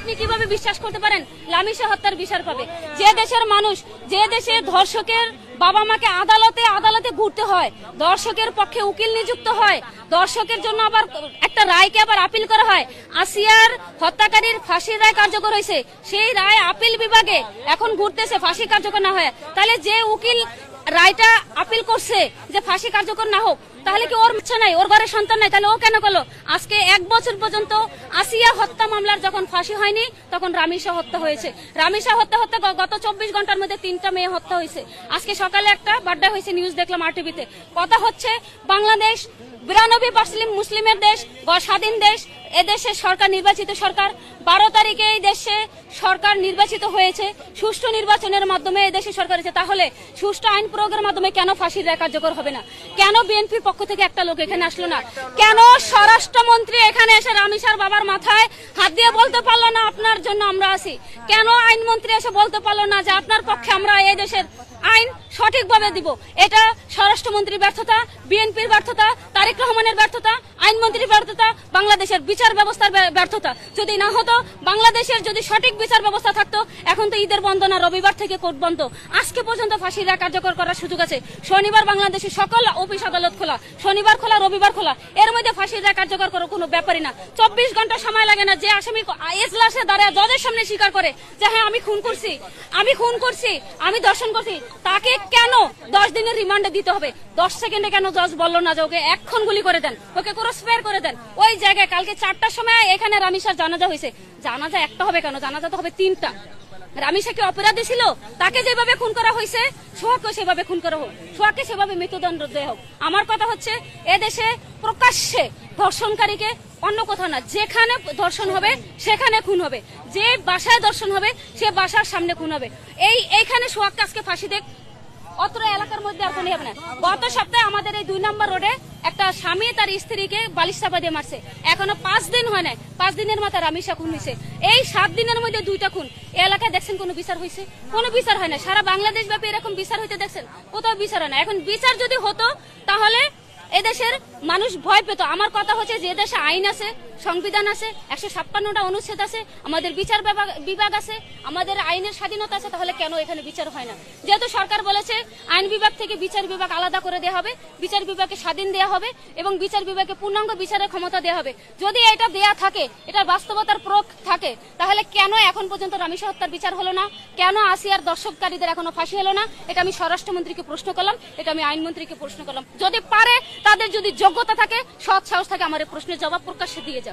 আপনি কিভাবে বিশ্বাস করতে পারেন লামিশা হত্যার বিচার পাবে? যে দেশের মানুষ, যে দেশে ধর্ষকের বাবা মাকে আদালতে আদালতে ঘুরতে হয়, দর্শকের পক্ষে উকিল নিযুক্ত হয়, দর্শকের জন্য আবার একটা রায়কে আবার আপিল করা হয়। আসিয়ার হত্যাকারীর ফাঁসির রায় কার্যকর হয়েছে, সেই রায় আপিল বিভাগে এখন ঘুরতেছে ফাঁসি কার্যকর না হয়। তাহলে যে উকিল রায়টা আপিল করছে যে ফাঁসি কার্যকর না হোক, তাহলে কি ওর ইচ্ছা নাই, ওর ঘরে সন্তান নাই, তাহলে ও কেন করলো? আজকে 1 বছর পর্যন্ত আসিয়া হত্যা মামলার যখন ফাঁসি হয়নি, তখন রামিশা হত্যা হয়েছে। রামিশা হত্যা গত 24 ঘন্টার মধ্যে 3টা মেয়ে হত্যা হয়েছে। আজকে সকালে একটা বার্থডে হয়েছে, নিউজ দেখলাম আরটিভিতে। কথা হচ্ছে বাংলাদেশ 92% মুসলিমের দেশ, স্বাধীন দেশ, এদেশে সরকার নির্বাচিত সরকার। 12 তারিখে এই দেশে সরকার নির্বাচিত হয়েছে, সুষ্ঠু নির্বাচনের মাধ্যমে এদেশে সরকার হয়েছে। তাহলে সুষ্ঠু আইন প্রয়োগের মাধ্যমে কেন ফাঁসির রায় কার্যকর হবে না? কেন বিএনপির পক্ষ থেকে একটা লোক এখানে আসলো না? কেন স্বরাষ্ট্রমন্ত্রী এখানে এসে রামিশার বাবার মাথায় হাত দিয়ে বলতে পারলো না আপনার জন্য আমরা আছি? কেন আইনমন্ত্রী এসে বলতে পারলো না যে আপনার পক্ষে আমরা এই দেশের আইন সঠিকভাবে দিব? এটা স্বরাষ্ট্রমন্ত্রীর ব্যর্থতা, বিএনপির ব্যর্থতা, তারেক রহমানের ব্যর্থতা, আইনমন্ত্রীর ব্যর্থতা, বাংলাদেশের বিচার ব্যবস্থার ব্যর্থতা। যদি না হতো, বাংলাদেশের যদি সঠিক বিচার ব্যবস্থা থাকতো, এখন তো ঈদের বন্ধ না, রবিবার থেকে কোর্ট বন্ধ। আজকে পর্যন্ত ফাঁসির রায় কার্যকর করার সুযোগ আছে। শনিবার বাংলাদেশের সকল অফিস আদালত খোলা, শনিবার খোলা, রবিবার খোলা, এর মধ্যে ফাঁসির রায় কার্যকর করার কোনো ব্যাপারই না। 24 ঘন্টা সময় লাগে না। যে আসামি এজলাসে দাঁড়ায় জজের সামনে স্বীকার করে যে হ্যাঁ আমি খুন করছি, আমি ধর্ষণ করছি, তাকে কেন 10 দিনের রিমান্ডে দিতে হবে? 10 সেকেন্ডে কেন জজ বললো না যে ওকে এক্ষণ গুলি করে দেন, ওকে ক্রস ফায়ার করে দেন? ওই জায়গায় কালকে 4টার সময় এখানে রামিশার জানাজা হয়েছে। জানাজা একটা হবে কেন? জানাজা তো হবে 3টা। রামিশা কি অপরাধী ছিল? তাকে যেভাবে খুন করা হয়েছে, সোহাগকে সেভাবে খুন করা হোক, সোহাগকে সেভাবে মৃত্যুদণ্ড দেওয়া হোক। আমার কথা হচ্ছে, এদেশে প্রকাশ্যে ধর্ষণকারীকে অন্য কোথাও না, যেখানে ধর্ষণ হবে সেখানে খুন হবে, যে বাসায় ধর্ষণ হবে সে বাসার সামনে খুন হবে। এইখানে সোহাগকে আজকে ফাঁসি দেখ, অত্র এলাকার মধ্যে আর কোনো হবে না। গত সপ্তাহে আমাদের এই 2 নম্বর রোডে একটা স্বামী তার স্ত্রীকে বালিশ চাপা দিয়ে মারছে, এখনো 5 দিন হয় নাই। 5 দিনের মাথায় রামিশা খুন হয়েছে। এই 7 দিনের মধ্যে 2টা খুন। এই এলাকায় দেখছেন কোনো বিচার হয়েছে? কোনো বিচার হয় না। সারা বাংলাদেশ ব্যাপী এরকম বিচার হইতে দেখছেন? কোথাও বিচার হয় না। এখন বিচার যদি হতো, তাহলে এদেশের মানুষ ভয় পেত। আমার কথা হচ্ছে, যে দেশে আইন আছে, সংবিধান আছে, 156টা অনুচ্ছেদ আছে, আমাদের বিচার বিভাগ আছে, আমাদের আইনের স্বাধীনতা আছে, তাহলে কেন এখানে বিচার হয় না? যেহেতু সরকার বলেছে আইন বিভাগ থেকে বিচার বিভাগ আলাদা করে দেওয়া হবে, বিচার বিভাগকে স্বাধীন দেওয়া হবে এবং বিচার বিভাগকে পূর্ণাঙ্গ বিচারের ক্ষমতা দেওয়া হবে। যদি এটা দেয়া থাকে, এটা বাস্তবতার প্রয়োগ থাকে, তাহলে কেন এখন পর্যন্ত রামিশা হত্যার বিচার হলো না? কেন আসিয়ার দর্শককারীদের এখনো ফাঁসি হলো না? এটা আমি স্বরাষ্ট্রমন্ত্রীকে প্রশ্ন করলাম, এটা আমি আইনমন্ত্রীকে প্রশ্ন করলাম। যদি পারে, তাদের যদি যোগ্যতা থাকে, সৎ সাহস থাকে, আমার এই প্রশ্নের জবাব প্রকাশ্যে দিয়ে যাবে।